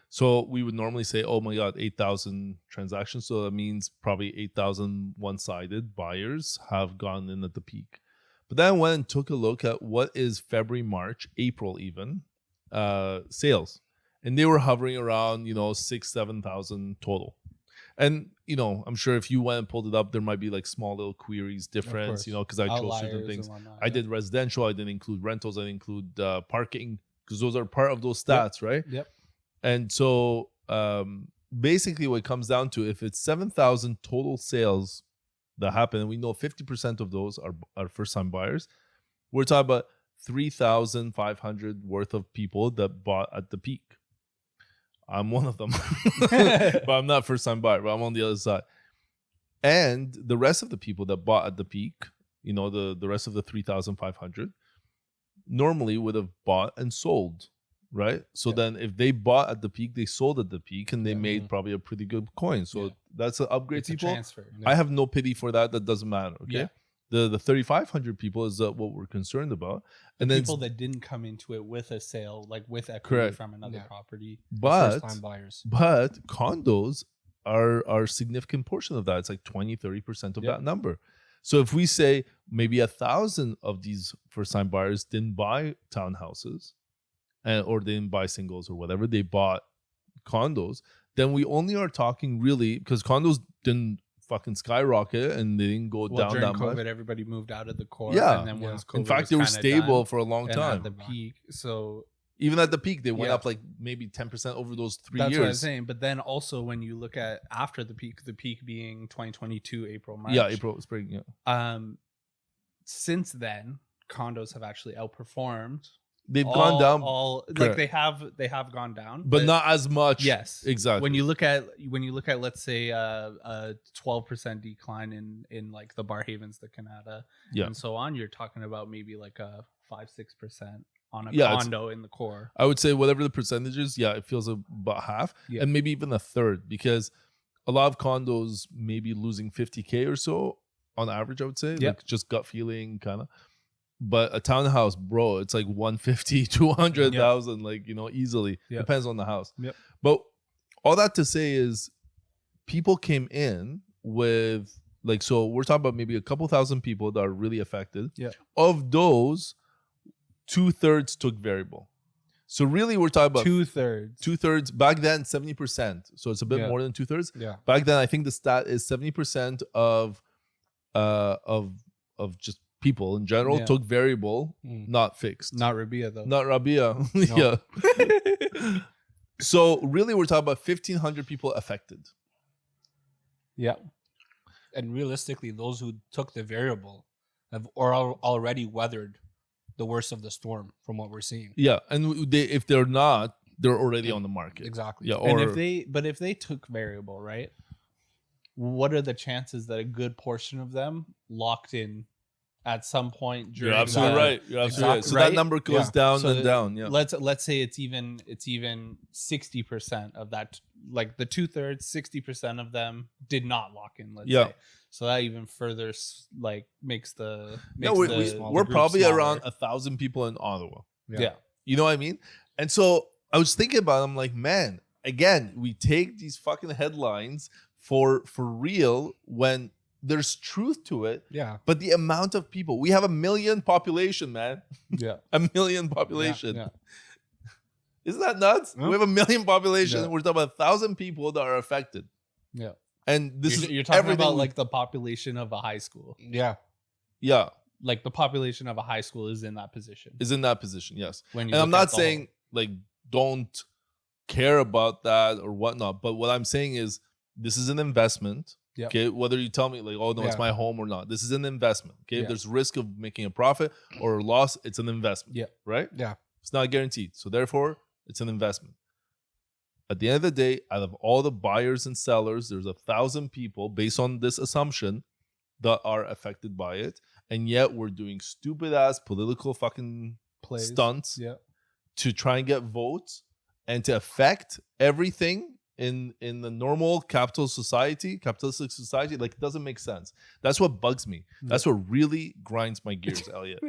So we would normally say, oh my God, 8,000 transactions. So that means probably 8,000 one-sided buyers have gone in at the peak. But then I went and took a look at what is February, March, April even, sales. And they were hovering around, 6,000-7,000 total. And, I'm sure if you went and pulled it up, there might be like small little queries, difference, because I chose certain things. I did residential. I didn't include rentals. I didn't include parking, because those are part of those stats, right? Yep. And so basically what it comes down to, if it's 7,000 total sales that happen, and we know 50% of those are first-time buyers, we're talking about 3,500 worth of people that bought at the peak. I'm one of them, but I'm not first-time buyer, but I'm on the other side. And the rest of the people that bought at the peak, the rest of the 3,500, normally would have bought and sold, right? So then if they bought at the peak, they sold at the peak, and they made probably a pretty good coin. So That's an upgrade It's a people. transfer. I have no pity for that. That doesn't matter. Okay. Yeah. The 3,500 people is what we're concerned about, and then People that didn't come into it with a sale, like with equity Correct. from another property. but First-time buyers. but condos are a significant portion of that. It's like 20-30% of Yep. that number. So if we say maybe 1,000 of these first-time buyers didn't buy townhouses, or they didn't buy singles or whatever, they bought condos, then we only are talking really, because condos didn't fucking skyrocket and they didn't go down During that COVID, much. everybody moved out of the core. Yeah. And then once COVID In fact, was they were kinda stable done for a long and time. at the peak. So Even at the peak, they went Yeah. up like maybe 10% over those 3 that's years. what I'm saying. But then also when you look at after the peak being 2022, April, March. Yeah, April, spring. Yeah, Since then, condos have actually outperformed. they've gone down, Like they have gone down, but not as much. Yes, exactly. When you look at let's say a 12% decline in like the Barhavens, the Canada, Yeah. and so on, you're talking about maybe like a 5-6% on a Yeah, condo in the core. I would say whatever the percentage is, yeah, it feels about half, Yeah. and maybe even a third, because a lot of condos maybe losing 50K or so on average. I would say, Yeah. like just gut feeling kind of. But a townhouse, bro, it's like 150, 200,000, like, easily. Yep. Depends on the house. Yep. But all that to say is people came in with, like, so we're talking about maybe a couple thousand people that are really affected. Yeah. Of those, 2/3 took variable. So really we're talking about 2/3. 2/3 back then, 70%. So it's a bit Yeah. more than 2/3. Yeah. Back then, I think the stat is 70% of just people in general Yeah. took variable, not fixed. Not Rabieh though. Not Rabieh. Yeah. So really, we're talking about 1,500 people affected. Yeah. And realistically, those who took the variable have already weathered the worst of the storm from what we're seeing. Yeah, and if they're not, they're already on the market. Exactly. Yeah, And or if they took variable, right? What are the chances that a good portion of them locked in at some point during you're absolutely that? right. You're absolutely right. So Right? that number goes Yeah. down So and down. Yeah. Let's say it's even 60% of that, like the 2/3, 60% of them did not lock in. Let's Yeah. say. So that even further makes the No, makes we're group probably smaller. around 1,000 people in Ottawa. Yeah. You know what I mean? And so I was thinking about it, I'm like, man, again, we take these fucking headlines for real when there's truth to it. Yeah. But the amount of people, we have 1 million population, man. Yeah. 1 million population. Yeah. Isn't that nuts? Yeah. We have 1 million population. Yeah. We're talking about 1,000 people that are affected. Yeah. And this You're is talking everything about like the population of a high school. Yeah. yeah, Like the population of a high school is in that position. is in that position, yes. When you And I'm look at not the saying like don't care about that or whatnot, but what I'm saying is this is an investment. Yep. Okay, whether you tell me like, oh no, it's Yeah. my home or not, this is an investment. Okay, Yeah. if there's risk of making a profit or a loss, it's an investment. Yeah. Right. Yeah. It's not guaranteed, so therefore, it's an investment. At the end of the day, out of all the buyers and sellers, there's 1,000 people based on this assumption that are affected by it, and yet we're doing stupid ass political fucking plays. stunts Yeah. to try and get votes and to affect everything in the normal capitalistic society. Like, it doesn't make sense. That's what bugs me. That's what really grinds my gears, Elliott.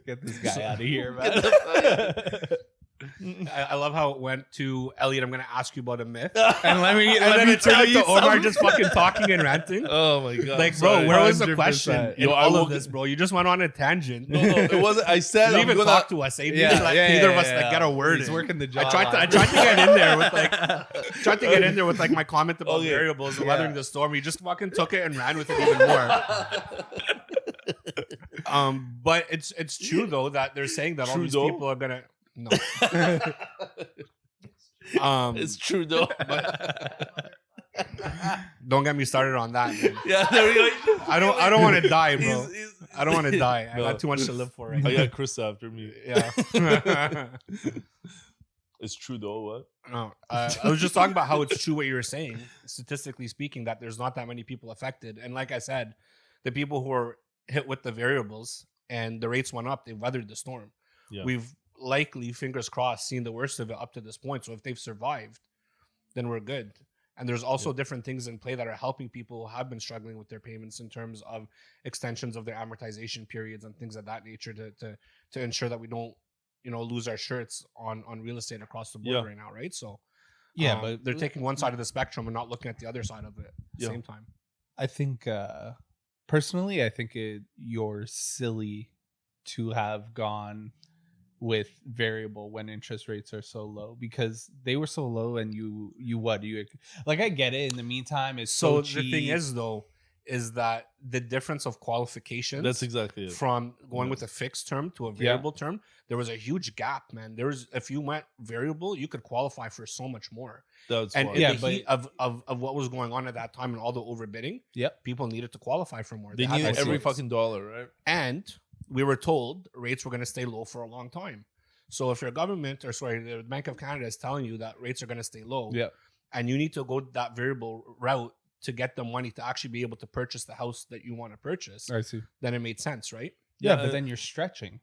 Get this guy out of here, man. I love how it went to Elliott. I'm going to ask you about a myth. And let me And then it tell turned you to Omar something. just fucking talking and ranting. Oh my god! Like, I'm bro, sorry. where was the 100%. question in Yo, I all of woke- this, bro? You just went on a tangent. No, it wasn't. I said You I'm even gonna talk to us. Eh? Neither of us like get a word He's in. working the I job. tried to get in there with like my comment about Okay. variables and Yeah. weathering the storm. He just fucking took it and ran with it even more. But it's true though that they're saying that all these Trudeau? people are gonna no. It's true though. Don't get me started on that, man. Yeah, there we go. I don't want to die, bro. He's- I don't want to die. I No. got too much to live for right I now. got Chris after me. Yeah. It's true though. What? No, I was just talking about how it's true what you were saying, statistically speaking, that there's not that many people affected. And like I said, the people who are hit with the variables and the rates went up, they weathered the storm. Yeah. We've likely, fingers crossed, seen the worst of it up to this point. So if they've survived, then we're good. And there's also different things in play that are helping people who have been struggling with their payments in terms of extensions of their amortization periods and things of that nature to ensure that we don't, lose our shirts on real estate across the board right now, right? So but they're taking one side of the spectrum and not looking at the other side of it at the same time. I think personally, I think you're silly to have gone with variable when interest rates are so low, because they were so low and you like, I get it. In the meantime, it's so cheap. The thing is, though, is that the difference of qualifications, that's exactly it, from going with a fixed term to a variable term, there was a huge gap, man. If you went variable, you could qualify for so much more. That's and in the heat of what was going on at that time and all the overbidding, people needed to qualify for more. They needed every fucking dollar, right? And we were told rates were going to stay low for a long time. So if your government, the Bank of Canada is telling you that rates are going to stay low, and you need to go that variable route to get the money to actually be able to purchase the house that you want to purchase, I see. Then it made sense, right? Yeah, but then you're stretching.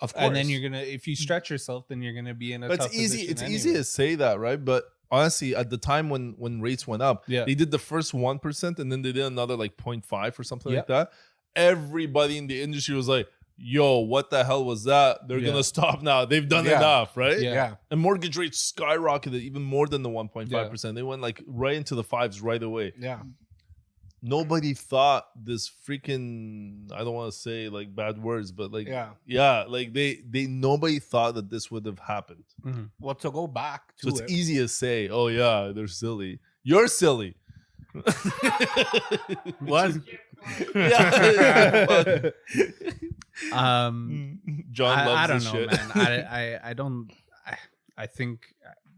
Of course. And then if you stretch yourself, then you're going to be in a tough position. It's easy to say that, right? But honestly, at the time when rates went up, they did the first 1% and then they did another like 0.5 or something like that. Everybody in the industry was like, yo, what the hell was that? They're going to stop now. They've done enough, right? Yeah. And mortgage rates skyrocketed even more than the 1.5%. They went like right into the 5s right away. Yeah. Nobody thought this freaking, I don't want to say like bad words, but like, like they nobody thought that this would have happened. Mm-hmm. Well, to go back to it's easy to say, oh yeah, they're silly. You're silly. What? John loves I don't this know, shit. man. I think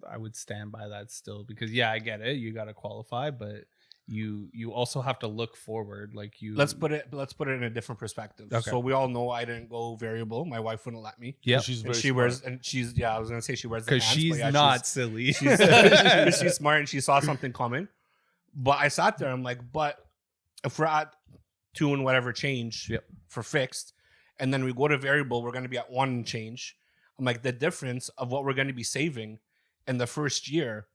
I would stand by that still, because I get it. You got to qualify, but you also have to look forward. Like let's put it in a different perspective. Okay. So we all know I didn't go variable. My wife wouldn't let me. Yeah, she wears I was gonna say she wears the because pants, she's not silly. She's smart and she saw something coming. But I sat there. I'm like, but if we're at 2 and whatever change for fixed, and then we go to variable, we're going to be at 1 and change. I'm like, the difference of what we're going to be saving in the first year.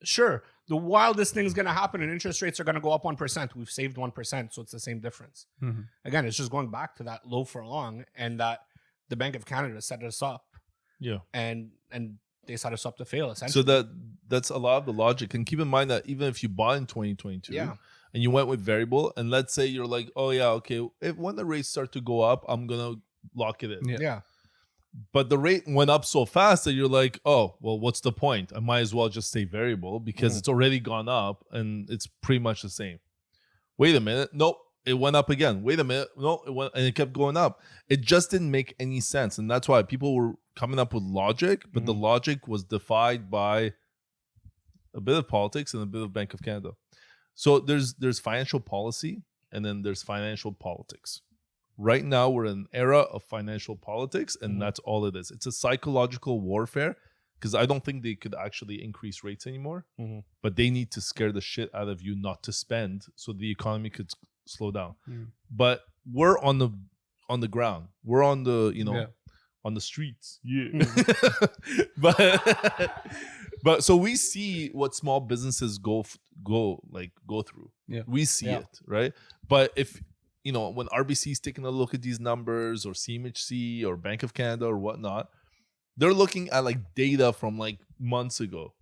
Sure, the wildest thing is going to happen and interest rates are going to go up 1%. We've saved 1%, so it's the same difference. Mm-hmm. Again, it's just going back to that low for long, and that the Bank of Canada set us up. Yeah. And they set us up to fail, essentially. So that's a lot of the logic. And keep in mind that even if you bought in 2022 and you went with variable, and let's say you're like, oh yeah, okay, when the rates start to go up, I'm going to lock it in. Yeah. But the rate went up so fast that you're like, oh, well, what's the point? I might as well just stay variable because it's already gone up and it's pretty much the same. Wait a minute. Nope. It went up again. Wait a minute. No, it went, and it kept going up. It just didn't make any sense. And that's why people were coming up with logic, but the logic was defied by a bit of politics and a bit of Bank of Canada. So there's financial policy and then there's financial politics. Right now, we're in an era of financial politics, and that's all it is. It's a psychological warfare because I don't think they could actually increase rates anymore, but they need to scare the shit out of you not to spend so the economy could slow down. But we're on the ground. We're on the, on the streets. Yeah. But so we see what small businesses go through. Yeah. We see it, right? But if when RBC is taking a look at these numbers, or CMHC or Bank of Canada or whatnot, they're looking at like data from like months ago.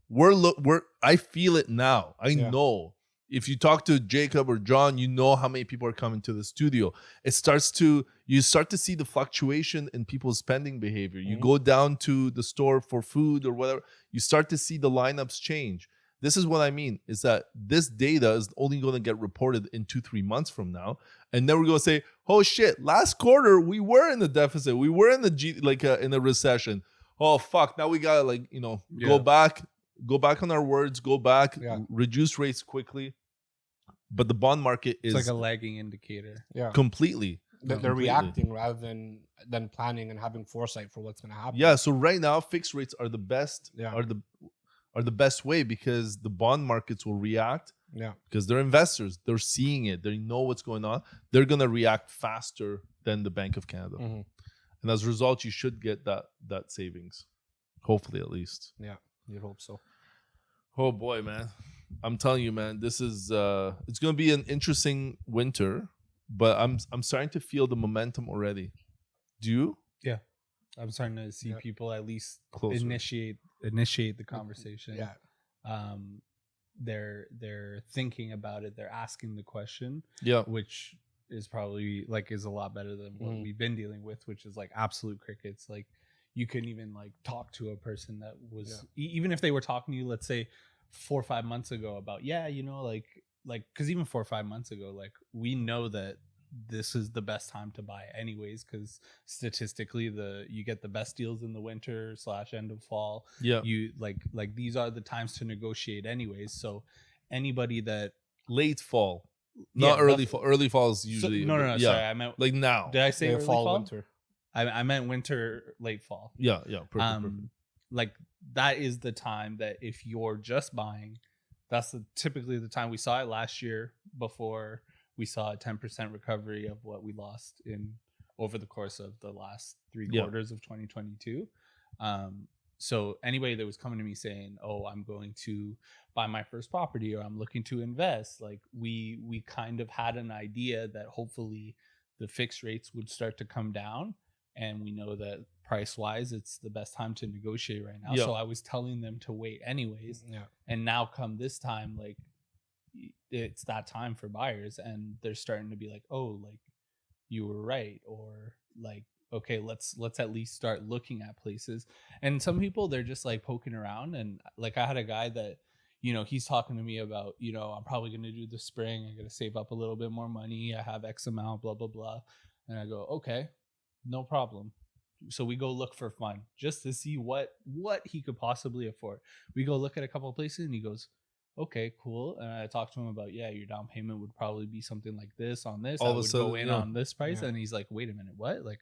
I feel it now. I know. If you talk to Jacob or John, you know how many people are coming to the studio. You start to see the fluctuation in people's spending behavior. You go down to the store for food or whatever, you start to see the lineups change. This is what I mean, is that this data is only going to get reported in 2-3 months from now. And then we're going to say, oh shit, last quarter we were in the deficit. We were in in a recession. Oh fuck, now we got to go back on our words, reduce rates quickly. But the bond market is like a lagging indicator. Yeah. Completely. They're reacting rather than planning and having foresight for what's going to happen. Yeah, so right now fixed rates are the best are the best way because the bond markets will react. Yeah. Because they're investors. They're seeing it. They know what's going on. They're going to react faster than the Bank of Canada. And as a result, you should get that savings. Hopefully, at least. Yeah, you'd hope so. Oh boy, man. I'm telling you, man, this is it's gonna be an interesting winter, but I'm starting to feel the momentum already. Do you? Yeah. I'm starting to see people at least Closer. initiate the conversation. Yeah. They're thinking about it, they're asking the question. Yeah. Which is probably like is a lot better than what we've been dealing with, which is like absolute crickets. Like you couldn't even like talk to a person that was even if they were talking to you, let's say 4 or 5 months ago about like because even 4 or 5 months ago, like we know that this is the best time to buy anyways, because statistically you get the best deals in the winter / end of fall. You like these are the times to negotiate anyways. So anybody that late fall, not early fall. Early fall is usually no sorry, I meant like now. Did I say early fall? Winter. I meant winter, late fall. Yeah, perfect. Like that is the time that if you're just buying, that's typically the time. We saw it last year before we saw a 10% recovery of what we lost over the course of the last 3 quarters of 2022. So anybody that was coming to me saying, "Oh, I'm going to buy my first property," or "I'm looking to invest," like we kind of had an idea that hopefully the fixed rates would start to come down, and we know that price wise it's the best time to negotiate right now. So I was telling them to wait anyways. And now come this time, like it's that time for buyers, and they're starting to be like, "Oh, like you were right," or like, "Okay, let's at least start looking at places." And some people, they're just like poking around. And like I had a guy that, he's talking to me about, I'm probably going to do the spring. I'm going to save up a little bit more money. I have X amount, blah, blah, blah. And I go, okay, no problem. So we go look for fun just to see what he could possibly afford. We go look at a couple of places, and he goes, "Okay, cool." And I talked to him about, your down payment would probably be something like this on this. I would go in on this price. And he's like, "Wait a minute, what? Like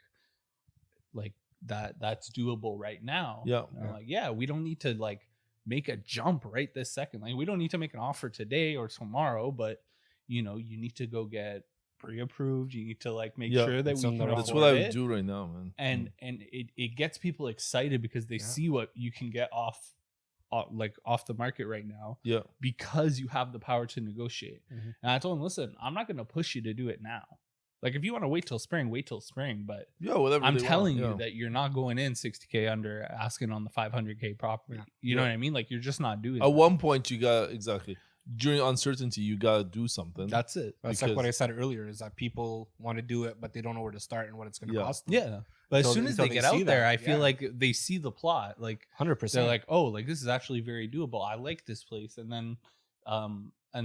that's doable right now." And I'm like, we don't need to like make a jump right this second. Like we don't need to make an offer today or tomorrow, but you need to go get pre-approved. You need to like make sure that we can afford it. That's what I would do right now, man. And it gets people excited because they see what you can get off the market right now, because you have the power to negotiate. And I told him, listen, I'm not going to push you to do it now. Like if you want to wait till spring, but whatever. I'm telling you that you're not going in 60K under asking on the 500K property. You know what I mean? Like you're just not doing at one point you got during uncertainty you got to do something. That's it. That's like what I said earlier, is that people want to do it but they don't know where to start and what it's going to cost them. But as soon as they get out there, I feel like they see the plot. Like 100%. They're like, "Oh, like this is actually very doable. I like this place." And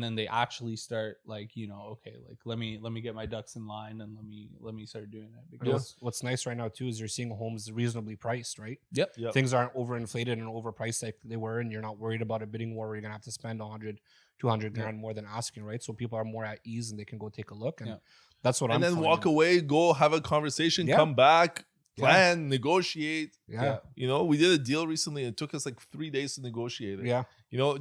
then they actually start like, okay, like let me get my ducks in line and let me start doing it. Because what's nice right now too is you're seeing homes reasonably priced, right? Yep. Things aren't overinflated and overpriced like they were, and you're not worried about a bidding war where you're gonna have to spend 100, 200 grand more than asking, right? So people are more at ease and they can go take a look, and that's what I'm. And then walk away, go have a conversation, come back, plan, negotiate. We did a deal recently. It took us like 3 days to negotiate it.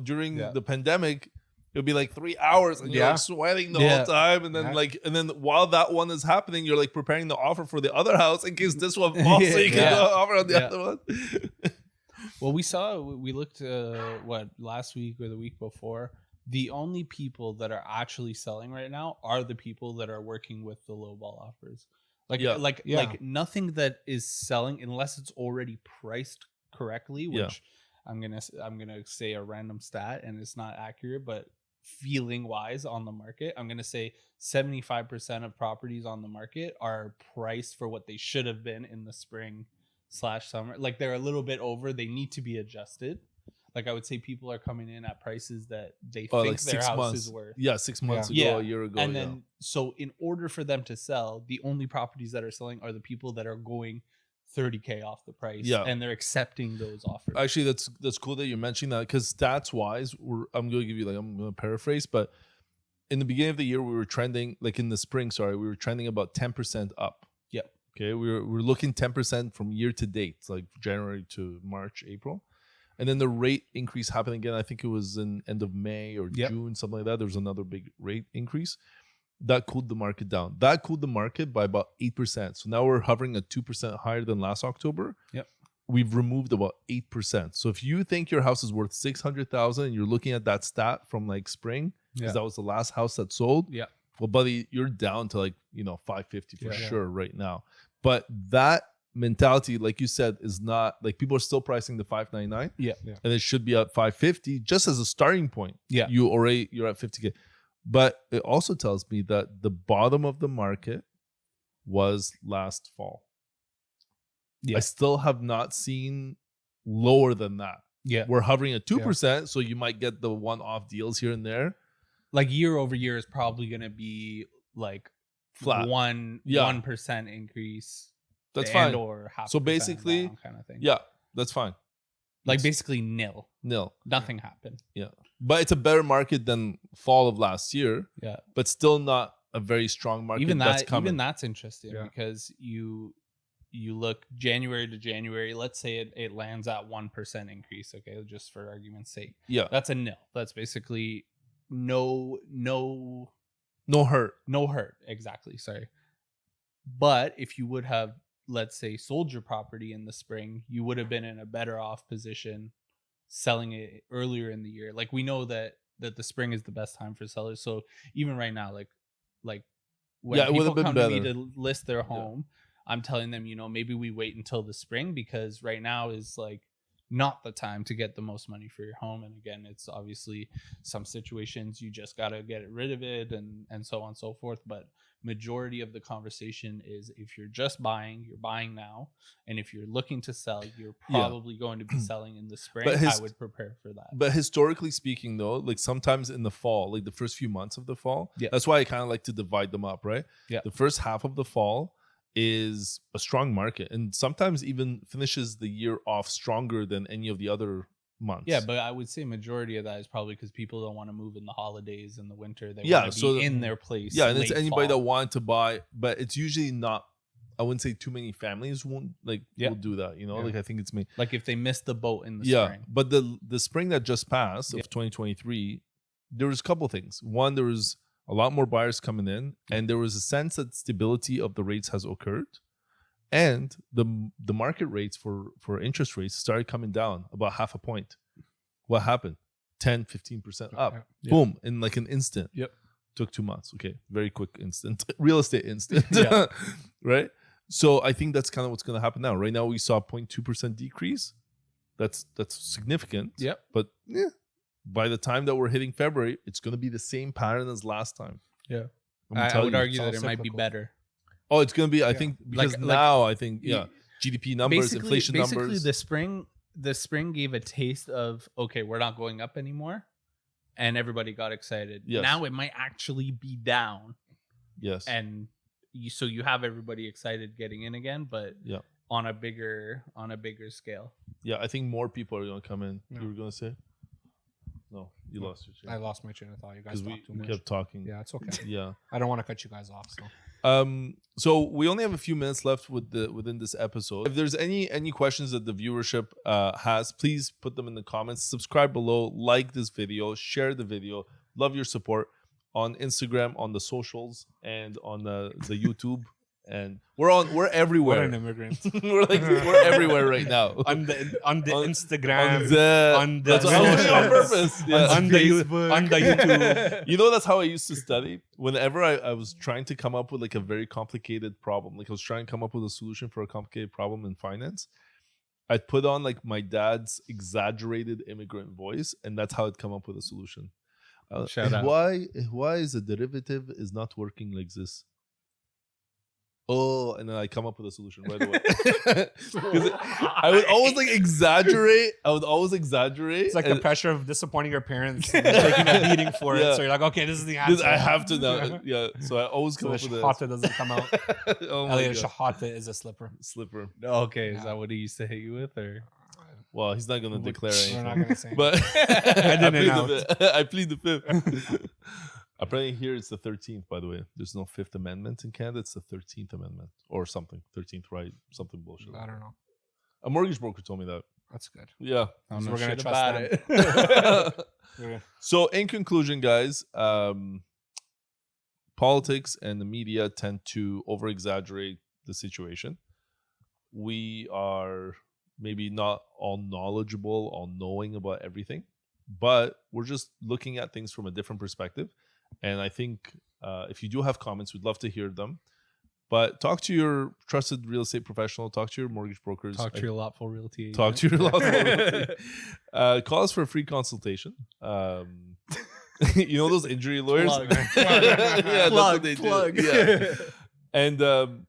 During the pandemic, it would be like 3 hours and you're like sweating the whole time. And then while that one is happening, you're like preparing the offer for the other house in case this one falls, so you can offer on the other one. Well, we looked last week or the week before. The only people that are actually selling right now are the people that are working with the lowball offers. Like nothing that is selling unless it's already priced correctly, which I'm gonna say a random stat and it's not accurate, but feeling wise on the market, I'm gonna say 75% of properties on the market are priced for what they should have been in the spring / summer. Like they're a little bit over. They need to be adjusted. Like I would say people are coming in at prices that they think like their house is worth. 6 months ago, a year ago. And then so in order for them to sell, the only properties that are selling are the people that are going 30K off the price, and they're accepting those offers. Actually, that's cool that you're mentioning that, because stats wise, I'm going to give you I'm going to paraphrase, but in the beginning of the year we were trending, like in the spring, we were trending about 10% up. Okay, we're looking 10% from year to date, like January to March, April. And then the rate increase happened again. I think it was in end of May or June, something like that. There was another big rate increase. That cooled the market down. That cooled the market by about 8%. So now we're hovering at 2% higher than last October. we've removed about 8%. So if you think your house is worth 600,000 and you're looking at that stat from like spring, because that was the last house that sold. Yeah. Well, buddy, you're down to like, 550 for Yeah. sure right now. But that mentality, like you said, is not like people are still pricing the 599. Yeah. And it should be at 550 just as a starting point. Yeah. You're at 50K. But it also tells me that the bottom of the market was last fall. Yeah. I still have not seen lower than that. Yeah. We're hovering at 2%, so you might get the one-off deals here and there. Like year over year is probably going to be like Flat. 1% increase. That's and fine. Or half. So basically, kind of thing. Yeah, that's fine. Like basically nil. Nothing happened. Yeah. But it's a better market than fall of last year. Yeah. But still not a very strong market. Even that's coming. Even that's interesting because you look January to January, let's say it lands at 1% increase, okay, just for argument's sake. Yeah. That's a nil. That's basically no hurt. No hurt, exactly. Sorry. But if you would have, let's say, sold your property in the spring, you would have been in a better off position selling it earlier in the year. Like we know that the spring is the best time for sellers. So even right now, like when people come to me to list their home, I'm telling them, maybe we wait until the spring because right now is like not the time to get the most money for your home. And again, it's obviously some situations you just got to get rid of it and so on and so forth. But majority of the conversation is if you're just buying, you're buying now. And if you're looking to sell, you're probably going to be selling in the spring. I would prepare for that. But historically speaking, though, like sometimes in the fall, like the first few months of the fall, that's why I kind of like to divide them up, right? Yeah. The first half of the fall is a strong market and sometimes even finishes the year off stronger than any of the other months. Yeah, but I would say majority of that is probably because people don't want to move in the holidays and the winter. They want to be in their place. Yeah, and it's anybody that wanted to buy, but it's usually not. I wouldn't say too many families will do that. Like I think it's me. Like if they missed the boat in the spring. But the spring that just passed of 2023, there was a couple things. One, there was a lot more buyers coming in, and there was a sense that stability of the rates has occurred, and the market rates for interest rates started coming down about half a point. What happened? 10-15% up. Yeah. Boom, in like an instant. Yep. Took 2 months. Okay, very quick instant. Real estate instant. Yeah. Right? So I think that's kind of what's going to happen now. Right now we saw 0.2% decrease. That's significant. Yep. But by the time that we're hitting February, it's going to be the same pattern as last time. Yeah. I would argue that it might be better. Oh, it's going to be, I think, because I think, GDP numbers, inflation numbers. Basically, the spring gave a taste of, okay, we're not going up anymore. And everybody got excited. Yes. Now it might actually be down. Yes. And you have everybody excited getting in again, but on a bigger scale. Yeah, I think more people are going to come in. You were going to say? No, you lost your train. I lost my train of thought. You guys talked too much. Kept talking. Yeah, it's okay. Yeah. I don't want to cut you guys off. So. So we only have a few minutes left within this episode. If there's any questions that the viewership has, please put them in the comments. Subscribe below, like this video, share the video. Love your support on Instagram, on the socials, and on the YouTube. And we're everywhere. What an immigrant. we're everywhere right now. on the Instagram, on the that's what I was doing on purpose. Yeah. on the YouTube. That's how I used to study. Whenever I was trying to come up with like a very complicated problem, like I was trying to come up with a solution for a complicated problem in finance, I'd put on like my dad's exaggerated immigrant voice, and that's how I'd come up with a solution. Shout out. Why is a derivative is not working like this? Oh, and then I come up with a solution right away. Because I would always exaggerate. It's like the pressure of disappointing your parents and taking a beating for it. So you're like, okay, this is the answer. I have to now. Yeah. So I always come up with it. Shahata doesn't come out. Elliott, shahata is a slipper. Okay, is that what he used to hit you with, or? Well, he's not gonna declare anything. We're not gonna say. But I plead the fifth. Apparently here it's the 13th, by the way. There's no 5th Amendment in Canada. It's the 13th Amendment or something. 13th right. Something bullshit. I don't know. A mortgage broker told me that. That's good. Yeah. So we're going to trust them. So in conclusion, guys, politics and the media tend to over-exaggerate the situation. We are maybe not all knowledgeable, all knowing about everything, but we're just looking at things from a different perspective. And I think if you do have comments, we'd love to hear them. But talk to your trusted real estate professional. Talk to your mortgage brokers. Talk to your lawful realty agent. Talk to your lawful realty. Call us for a free consultation. You know those injury lawyers? Plug. Yeah, that's what they Plug. do. Yeah. And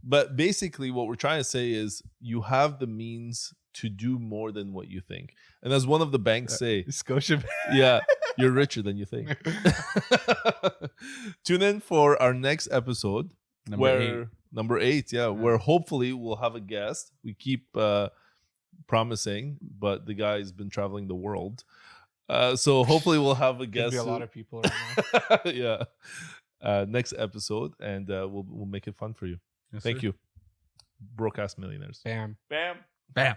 but basically what we're trying to say is you have the means to do more than what you think. And as one of the banks say, Scotiabank. yeah, you're richer than you think. Tune in for our next episode. Number 8, where hopefully we'll have a guest. We keep promising, but the guy's been traveling the world. So hopefully we'll have a guest. Could be a lot of people right now. Yeah. Next episode, and we'll make it fun for you. Yes, Thank sir. you. Broadcast Millionaires. Bam. Bam. Bam.